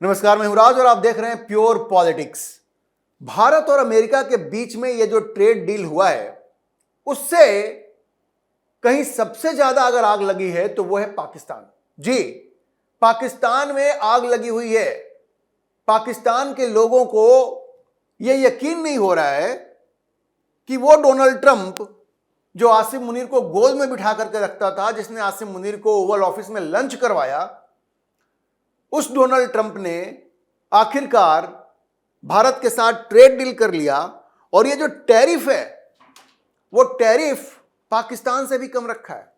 नमस्कार, मैं हूं राज और आप देख रहे हैं प्योर पॉलिटिक्स। भारत और अमेरिका के बीच में ये जो ट्रेड डील हुआ है उससे कहीं सबसे ज्यादा अगर आग लगी है तो वो है पाकिस्तान। जी, पाकिस्तान में आग लगी हुई है। पाकिस्तान के लोगों को यह यकीन नहीं हो रहा है कि वो डोनाल्ड ट्रंप जो आसिम मुनीर को गोद में बिठा करके रखता था, जिसने आसिम मुनीर को ओवल ऑफिस में लंच करवाया, उस डोनाल्ड ट्रंप ने आखिरकार भारत के साथ ट्रेड डील कर लिया। और ये जो टैरिफ है वो टैरिफ पाकिस्तान से भी कम रखा है।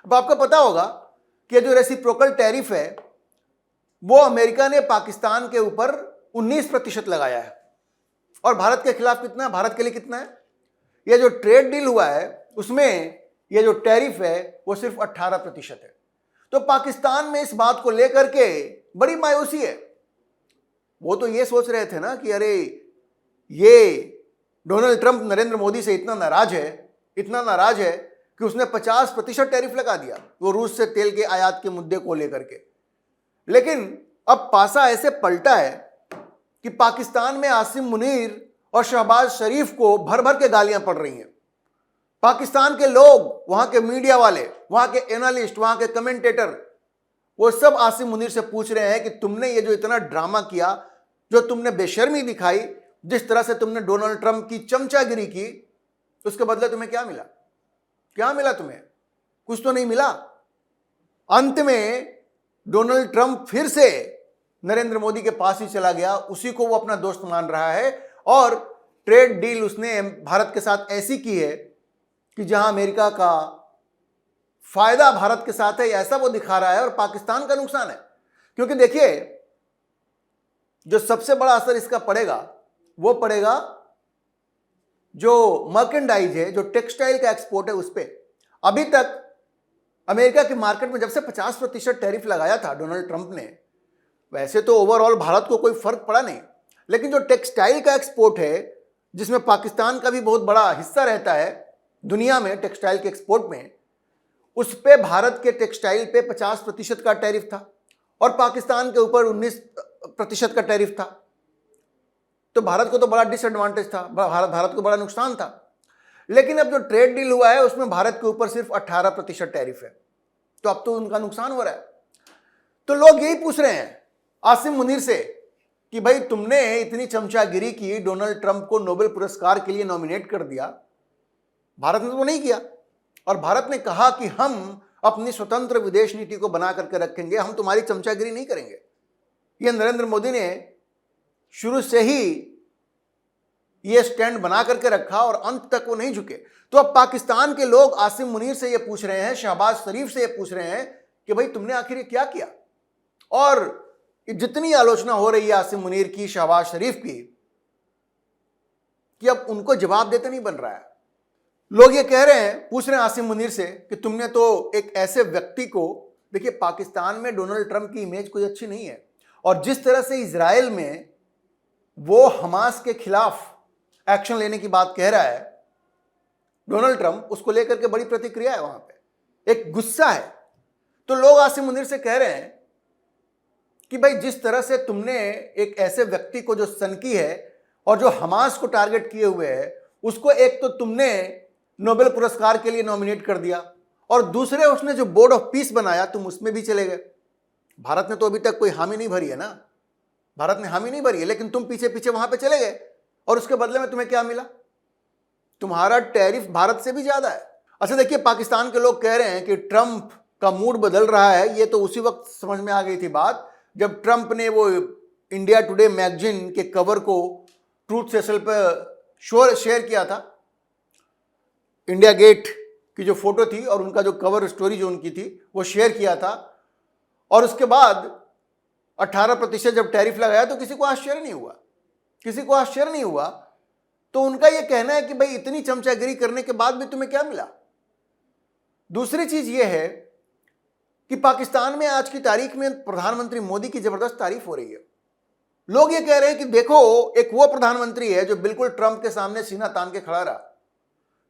अब आपको पता होगा कि ये जो रेसिप्रोकल टैरिफ है वो अमेरिका ने पाकिस्तान के ऊपर 19% लगाया है और भारत के खिलाफ कितना है, भारत के लिए कितना है। ये जो ट्रेड डील हुआ है उसमें ये जो टैरिफ है वो सिर्फ 18% है। तो पाकिस्तान में इस बात को लेकर के बड़ी मायूसी है। वो तो ये सोच रहे थे ना कि अरे ये डोनाल्ड ट्रंप नरेंद्र मोदी से इतना नाराज है कि उसने 50% टैरिफ लगा दिया वो रूस से तेल के आयात के मुद्दे को लेकर के। लेकिन अब पासा ऐसे पलटा है कि पाकिस्तान में आसिम मुनीर और शहबाज शरीफ को भर भर के गालियां पड़ रही हैं। पाकिस्तान के लोग, वहां के मीडिया वाले, वहां के एनालिस्ट, वहां के कमेंटेटर, वो सब आसिम मुनीर से पूछ रहे हैं कि तुमने ये जो इतना ड्रामा किया, जो तुमने बेशर्मी दिखाई, जिस तरह से तुमने डोनाल्ड ट्रंप की चमचागिरी की, उसके बदले तुम्हें क्या मिला? क्या मिला तुम्हें? कुछ तो नहीं मिला। अंत में डोनाल्ड ट्रंप फिर से नरेंद्र मोदी के पास ही चला गया, उसी को वो अपना दोस्त मान रहा है और ट्रेड डील उसने भारत के साथ ऐसी की है कि जहां अमेरिका का फायदा भारत के साथ है ऐसा वो दिखा रहा है और पाकिस्तान का नुकसान है। क्योंकि देखिए, जो सबसे बड़ा असर इसका पड़ेगा वो पड़ेगा जो मर्केंडाइज है, जो टेक्सटाइल का एक्सपोर्ट है उस पर। अभी तक अमेरिका की मार्केट में जब से 50% टैरिफ लगाया था डोनाल्ड ट्रंप ने, वैसे तो ओवरऑल भारत को कोई फर्क पड़ा नहीं, लेकिन जो टेक्सटाइल का एक्सपोर्ट है जिसमें पाकिस्तान का भी बहुत बड़ा हिस्सा रहता है दुनिया में टेक्सटाइल के एक्सपोर्ट में, उस पे भारत के टेक्सटाइल पे 50% का टैरिफ था और पाकिस्तान के ऊपर 19% का टैरिफ था। तो भारत को तो बड़ा डिसएडवांटेज था, भारत को बड़ा नुकसान था। लेकिन अब जो ट्रेड डील हुआ है उसमें भारत के ऊपर सिर्फ 18% टैरिफ है, तो अब तो उनका नुकसान हो रहा है। तो लोग यही पूछ रहे हैं आसिम मुनीर से कि भाई तुमने इतनी चमचागिरी की, डोनाल्ड ट्रंप को नोबेल पुरस्कार के लिए नॉमिनेट कर दिया, भारत ने तो नहीं किया। और भारत ने कहा कि हम अपनी स्वतंत्र विदेश नीति को बना करके रखेंगे, हम तुम्हारी चमचागिरी नहीं करेंगे। ये नरेंद्र मोदी ने शुरू से ही ये स्टैंड बना करके रखा और अंत तक वो नहीं झुके। तो अब पाकिस्तान के लोग आसिम मुनीर से ये पूछ रहे हैं, शहबाज शरीफ से ये पूछ रहे हैं कि भाई तुमने आखिर ये क्या किया। और जितनी आलोचना हो रही है आसिम मुनीर की, शहबाज शरीफ की, कि अब उनको जवाब देते नहीं बन रहा है। लोग ये कह रहे हैं, पूछ रहे हैं आसिम मुनीर से कि तुमने तो एक ऐसे व्यक्ति को, देखिए पाकिस्तान में डोनाल्ड ट्रंप की इमेज कोई अच्छी नहीं है और जिस तरह से इजराइल में वो हमास के खिलाफ एक्शन लेने की बात कह रहा है डोनाल्ड ट्रंप, उसको लेकर के बड़ी प्रतिक्रिया है, वहां पे एक गुस्सा है। तो लोग आसिम मुनीर से कह रहे हैं कि भाई जिस तरह से तुमने एक ऐसे व्यक्ति को जो सनकी है और जो हमास को टारगेट किए हुए है, उसको एक तो तुमने नोबेल पुरस्कार के लिए नॉमिनेट कर दिया और दूसरे उसने जो बोर्ड ऑफ पीस बनाया तुम उसमें भी चले गए। भारत ने तो अभी तक कोई हामी नहीं भरी है ना, भारत ने हामी नहीं भरी है, लेकिन तुम पीछे पीछे वहां पे चले गए और उसके बदले में तुम्हें क्या मिला? तुम्हारा टैरिफ भारत से भी ज्यादा है। अच्छा देखिए, पाकिस्तान के लोग कह रहे हैं कि ट्रंप का मूड बदल रहा है। ये तो उसी वक्त समझ में आ गई थी बात जब ट्रंप ने वो इंडिया टुडे मैगजीन के कवर को ट्रूथ सोशल पर शेयर किया था। इंडिया गेट की जो फोटो थी और उनका जो कवर स्टोरी जो उनकी थी वो शेयर किया था और उसके बाद 18% जब टैरिफ लगाया तो किसी को आश्चर्य नहीं हुआ। तो उनका यह कहना है कि भाई इतनी चमचागिरी करने के बाद भी तुम्हें क्या मिला? दूसरी चीज यह है कि पाकिस्तान में आज की तारीख में प्रधानमंत्री मोदी की जबरदस्त तारीफ हो रही है। लोग ये कह रहे हैं कि देखो, एक वो प्रधानमंत्री है जो बिल्कुल ट्रंप के सामने सीना तान के खड़ा रहा।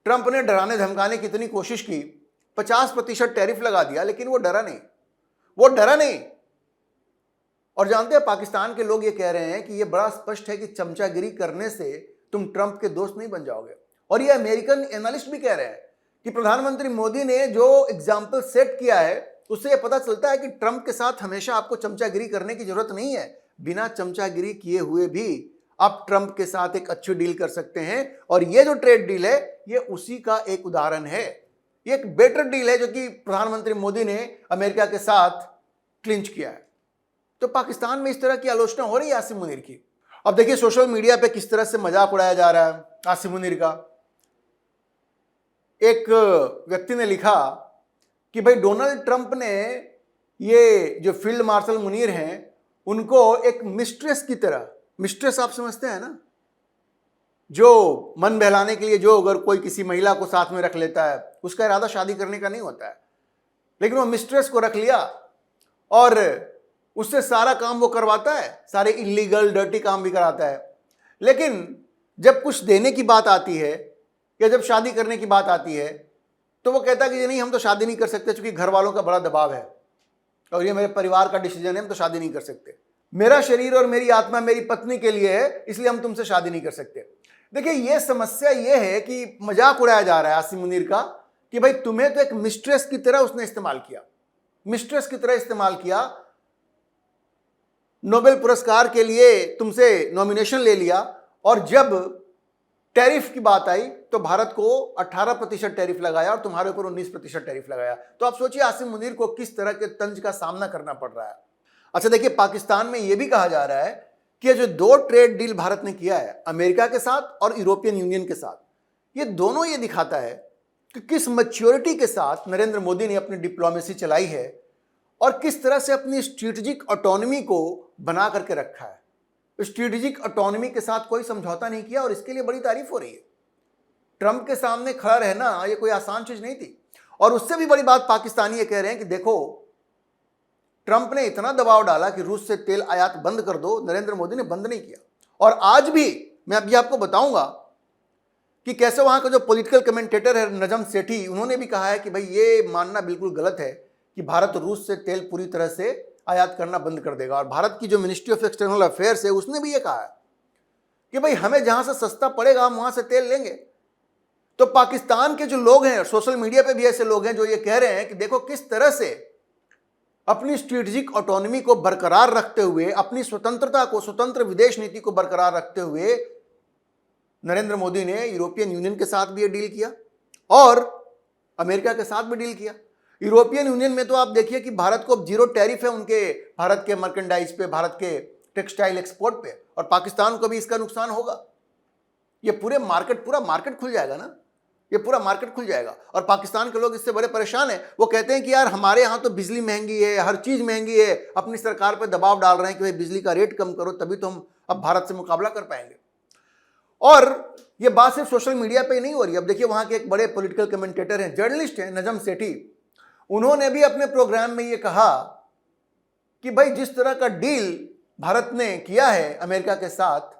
ट्रंप ने डराने धमकाने की इतनी कोशिश की, 50% टैरिफ लगा दिया, लेकिन वो डरा नहीं। और जानते हैं पाकिस्तान के लोग ये कह रहे हैं कि ये बड़ा स्पष्ट है कि चमचागिरी करने से तुम ट्रंप के दोस्त नहीं बन जाओगे। और ये अमेरिकन एनालिस्ट भी कह रहे हैं कि प्रधानमंत्री मोदी ने जो एग्जाम्पल सेट किया है उससे यह पता चलता है कि ट्रंप के साथ हमेशा आपको चमचागिरी करने की जरूरत नहीं है। बिना चमचागिरी किए हुए भी आप ट्रंप के साथ एक अच्छी डील कर सकते हैं। और ये जो ट्रेड डील है ये उसी का एक उदाहरण है। ये एक बेटर डील है जो कि प्रधानमंत्री मोदी ने अमेरिका के साथ क्लिंच किया है। तो पाकिस्तान में इस तरह की आलोचना हो रही है आसिम मुनीर की। अब देखिए सोशल मीडिया पे किस तरह से मजाक उड़ाया जा रहा है आसिम मुनीर का। एक व्यक्ति ने लिखा कि भाई डोनाल्ड ट्रंप ने ये जो फील्ड मार्शल मुनीर हैं उनको एक मिस्ट्रेस की तरह, मिस्ट्रेस आप समझते हैं ना, जो मन बहलाने के लिए जो अगर कोई किसी महिला को साथ में रख लेता है उसका इरादा शादी करने का नहीं होता है, लेकिन वो मिस्ट्रेस को रख लिया और उससे सारा काम वो करवाता है, सारे इलीगल डर्टी काम भी कराता है। लेकिन जब कुछ देने की बात आती है या जब शादी करने की बात आती है तो वो कहता है कि नहीं हम तो शादी नहीं कर सकते क्योंकि घर वालों का बड़ा दबाव है और ये मेरे परिवार का डिसीजन है, हम तो शादी नहीं कर सकते। मेरा शरीर और मेरी आत्मा मेरी पत्नी के लिए है इसलिए हम तुमसे शादी नहीं कर सकते। देखिए ये समस्या ये है कि मजाक उड़ाया जा रहा है आसिम मुनीर का कि भाई तुम्हें तो एक मिस्ट्रेस की तरह उसने इस्तेमाल किया, मिस्ट्रेस की तरह इस्तेमाल किया, नोबेल पुरस्कार के लिए तुमसे नॉमिनेशन ले लिया और जब टैरिफ की बात आई तो भारत को 18% टैरिफ लगाया और तुम्हारे ऊपर 19% टैरिफ लगाया। तो आप सोचिए आसिम मुनीर को किस तरह के तंज का सामना करना पड़ रहा है। अच्छा देखिए पाकिस्तान में यह भी कहा जा रहा है कि ये जो 2 ट्रेड डील भारत ने किया है अमेरिका के साथ और यूरोपियन यूनियन के साथ, ये दोनों ये दिखाता है कि किस मैच्योरिटी के साथ नरेंद्र मोदी ने अपनी डिप्लोमेसी चलाई है और किस तरह से अपनी स्ट्रेटेजिक ऑटोनॉमी को बना करके रखा है। स्ट्रेटेजिक ऑटोनॉमी के साथ कोई समझौता नहीं किया और इसके लिए बड़ी तारीफ हो रही है। ट्रंप के सामने खड़ा रहना ये कोई आसान चीज नहीं थी। और उससे भी बड़ी बात पाकिस्तानी ये कह रहे हैं कि देखो ट्रंप ने इतना दबाव डाला कि रूस से तेल आयात बंद कर दो, नरेंद्र मोदी ने बंद नहीं किया। और आज भी मैं अभी आपको बताऊंगा कि कैसे वहां का जो पॉलिटिकल कमेंटेटर है नजम सेठी, उन्होंने भी कहा है कि भाई ये मानना बिल्कुल गलत है कि भारत रूस से तेल पूरी तरह से आयात करना बंद कर देगा। और भारत की जो मिनिस्ट्री ऑफ एक्सटर्नल अफेयर्स है उसने भी ये कहा है कि भाई हमें जहां से सस्ता पड़ेगा हम वहां से तेल लेंगे। तो पाकिस्तान के जो लोग हैं, सोशल मीडिया पे भी ऐसे लोग हैं जो ये कह रहे हैं कि देखो किस तरह से अपनी स्ट्रेटेजिक ऑटोनॉमी को बरकरार रखते हुए, अपनी स्वतंत्रता को, स्वतंत्र विदेश नीति को बरकरार रखते हुए नरेंद्र मोदी ने यूरोपियन यूनियन के साथ भी ये डील किया और अमेरिका के साथ भी डील किया। यूरोपियन यूनियन में तो आप देखिए कि भारत को अब 0 टैरिफ है उनके भारत के मर्केंडाइज पे, भारत के टेक्सटाइल एक्सपोर्ट पे, और पाकिस्तान को भी इसका नुकसान होगा। ये पूरा मार्केट खुल जाएगा ना, ये पूरा मार्केट खुल जाएगा। और पाकिस्तान के लोग इससे बड़े परेशान हैं। वो कहते हैं कि यार हमारे यहाँ तो बिजली महंगी है, हर चीज महंगी है, अपनी सरकार पर दबाव डाल रहे हैं कि भाई बिजली का रेट कम करो तभी तो हम अब भारत से मुकाबला कर पाएंगे। और ये बात सिर्फ सोशल मीडिया पे ही नहीं हो रही। अब देखिए वहां के एक बड़े पॉलिटिकल कमेंटेटर हैं, जर्नलिस्ट हैं, नजम सेठी, उन्होंने भी अपने प्रोग्राम में ये कहा कि भाई जिस तरह का डील भारत ने किया है अमेरिका के साथ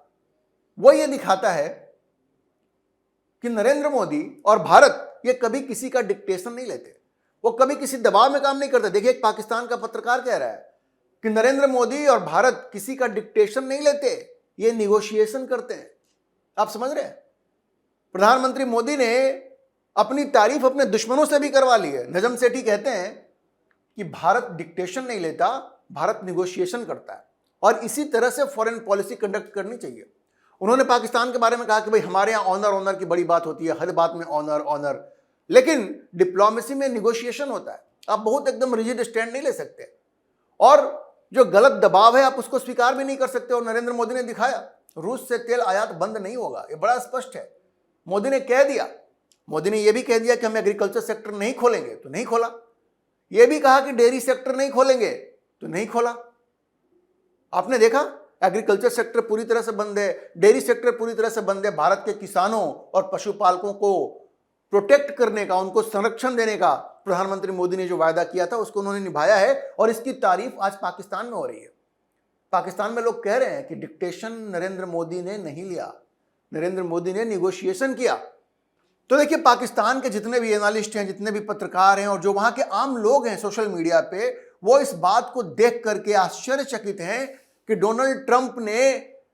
वो ये दिखाता है कि नरेंद्र मोदी और भारत ये कभी किसी का डिक्टेशन नहीं लेते, वो कभी किसी दबाव में काम नहीं करते। देखिए एक पाकिस्तान का पत्रकार कह रहा है कि नरेंद्र मोदी और भारत किसी का डिक्टेशन नहीं लेते, ये निगोशिएशन करते हैं। आप समझ रहे हैं? प्रधानमंत्री मोदी ने अपनी तारीफ अपने दुश्मनों से भी करवा ली है। नजम सेठी कहते हैं कि भारत डिक्टेशन नहीं लेता, भारत निगोशिएशन करता है और इसी तरह से फॉरेन पॉलिसी कंडक्ट करनी चाहिए। उन्होंने पाकिस्तान के बारे में कहा कि भाई हमारे यहाँ ऑनर की बड़ी बात होती है, हर बात में ऑनर, लेकिन डिप्लोमेसी में निगोशिएशन होता है। आप बहुत एकदम रिजिड स्टैंड नहीं ले सकते और जो गलत दबाव है आप उसको स्वीकार भी नहीं कर सकते। और नरेंद्र मोदी ने दिखाया रूस से तेल आयात बंद नहीं होगा, ये बड़ा स्पष्ट है। मोदी ने कह दिया, मोदी ने यह भी कह दिया कि हम एग्रीकल्चर सेक्टर नहीं खोलेंगे तो नहीं खोला, यह भी कहा कि डेयरी सेक्टर नहीं खोलेंगे तो नहीं खोला। आपने देखा एग्रीकल्चर सेक्टर पूरी तरह से बंद है, डेयरी सेक्टर पूरी तरह से बंद है। भारत के किसानों और पशुपालकों को प्रोटेक्ट करने का, उनको संरक्षण देने का प्रधानमंत्री मोदी ने जो वायदा किया था उसको उन्होंने निभाया है और इसकी तारीफ आज पाकिस्तान में हो रही है। पाकिस्तान में लोग कह रहे हैं कि डिक्टेशन नरेंद्र मोदी ने नहीं लिया, नरेंद्र मोदी ने निगोशिएशन किया। तो देखिए पाकिस्तान के जितने भी एनालिस्ट हैं, जितने भी पत्रकार हैं और जो वहां के आम लोग हैं सोशल मीडिया पे, वो इस बात को देख करके आश्चर्यचकित हैं कि डोनाल्ड ट्रंप ने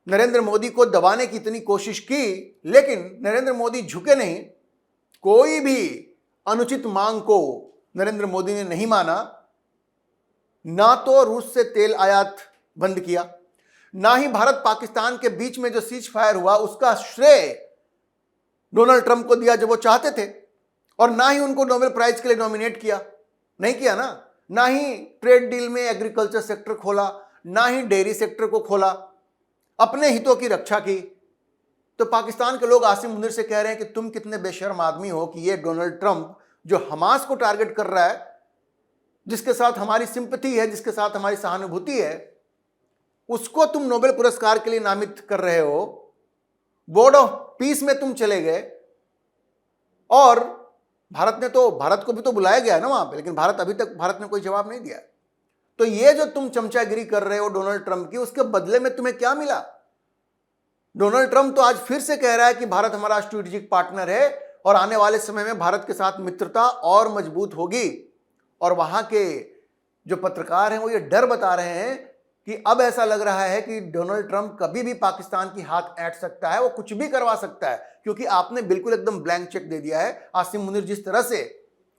नरेंद्र मोदी को दबाने की इतनी कोशिश की, लेकिन नरेंद्र मोदी झुके नहीं। कोई भी अनुचित मांग को नरेंद्र मोदी ने नहीं माना। ना तो रूस से तेल आयात बंद किया, ना ही भारत पाकिस्तान के बीच में जो सीज फायर हुआ उसका श्रेय डोनाल्ड ट्रंप को दिया जो वो चाहते थे, और ना ही उनको नोबेल प्राइज के लिए नॉमिनेट किया, नहीं किया ना ही ट्रेड डील में एग्रीकल्चर सेक्टर खोला, ना ही डेयरी सेक्टर को खोला, अपने हितों की रक्षा की। तो पाकिस्तान के लोग आसिम मुनीर से कह रहे हैं कि तुम कितने बेशर्म आदमी हो कि ये डोनाल्ड ट्रंप जो हमास को टारगेट कर रहा है, जिसके साथ हमारी सिंपैथी है, जिसके साथ हमारी सहानुभूति है, उसको तुम नोबेल पुरस्कार के लिए नामित कर रहे हो। बोर्ड ऑफ पीस में तुम चले गए, और भारत को भी तो बुलाया गया ना वहां पे, लेकिन अभी तक भारत ने कोई जवाब नहीं दिया। तो ये जो तुम चमचागिरी कर रहे हो डोनाल्ड ट्रंप की, उसके बदले में तुम्हें क्या मिला? डोनाल्ड ट्रंप तो आज फिर से कह रहा है कि भारत हमारा स्ट्रेटेजिक पार्टनर है और आने वाले समय में भारत के साथ मित्रता और मजबूत होगी। और वहां के जो पत्रकार हैं वो ये डर बता रहे हैं कि अब ऐसा लग रहा है कि डोनाल्ड ट्रंप कभी भी पाकिस्तान की हाथ ऐंठ सकता है, वो कुछ भी करवा सकता है, क्योंकि आपने बिल्कुल एकदम ब्लैंक चेक दे दिया है। आसिम मुनीर जिस तरह से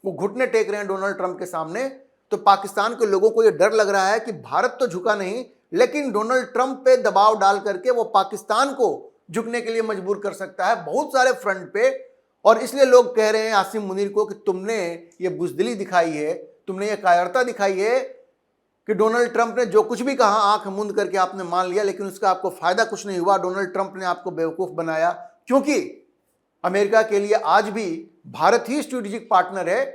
वो घुटने टेक रहे हैं डोनाल्ड ट्रंप के सामने, तो पाकिस्तान के लोगों को यह डर लग रहा है कि भारत तो झुका नहीं, लेकिन डोनाल्ड ट्रंप पे दबाव डाल करके वो पाकिस्तान को झुकने के लिए मजबूर कर सकता है बहुत सारे फ्रंट पे। और इसलिए लोग कह रहे हैं आसिम मुनीर को कि तुमने ये बुजदिली दिखाई है, तुमने ये कायरता दिखाई है कि डोनाल्ड ट्रंप ने जो कुछ भी कहा आंख मूंद करके आपने मान लिया, लेकिन उसका आपको फायदा कुछ नहीं हुआ। डोनाल्ड ट्रंप ने आपको बेवकूफ बनाया, क्योंकि अमेरिका के लिए आज भी भारत ही स्ट्रेटेजिक पार्टनर है।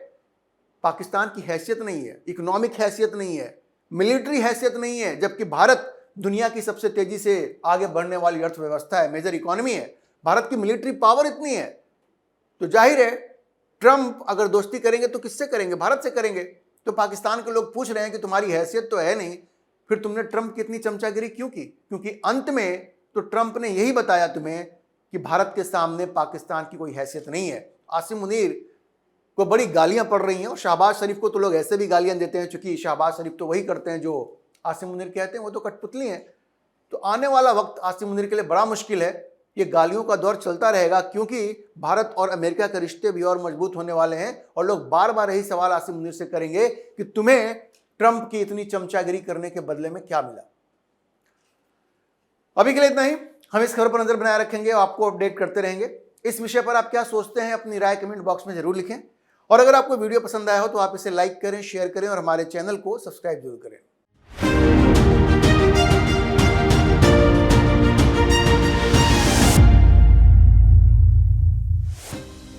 पाकिस्तान की हैसियत नहीं है, इकोनॉमिक हैसियत नहीं है, मिलिट्री हैसियत नहीं है, जबकि भारत दुनिया की सबसे तेजी से आगे बढ़ने वाली अर्थव्यवस्था है, मेजर इकोनॉमी है। भारत की मिलिट्री पावर इतनी है, तो जाहिर है ट्रंप अगर दोस्ती करेंगे तो किससे करेंगे? भारत से करेंगे। तो पाकिस्तान के लोग पूछ रहे हैं कि तुम्हारी हैसियत तो है नहीं, फिर तुमने ट्रंप की इतनी चमचागिरी क्यों की? क्योंकि अंत में तो ट्रंप ने यही बताया तुम्हें कि भारत के सामने पाकिस्तान की कोई हैसियत नहीं है। आसिम मुनीर को बड़ी गालियां पड़ रही हैं, और शहबाज शरीफ को तो लोग ऐसे भी गालियां देते हैं, क्योंकि शहबाज शरीफ तो वही करते हैं जो आसिम मुनीर कहते हैं, वो तो कठपुतली हैं। तो आने वाला वक्त आसिम मुनीर के लिए बड़ा मुश्किल है। ये गालियों का दौर चलता रहेगा, क्योंकि भारत और अमेरिका के रिश्ते भी और मजबूत होने वाले हैं, और लोग बार बार यही सवाल आसिम मुनीर से करेंगे कि तुम्हें ट्रंप की इतनी चमचागिरी करने के बदले में क्या मिला। अभी के लिए इतना ही। हम इस खबर पर नजर बनाए रखेंगे और आपको अपडेट करते रहेंगे। इस विषय पर आप क्या सोचते हैं, अपनी राय कमेंट बॉक्स में जरूर लिखें, और अगर आपको वीडियो पसंद आया हो तो आप इसे लाइक करें, शेयर करें और हमारे चैनल को सब्सक्राइब जरूर करें।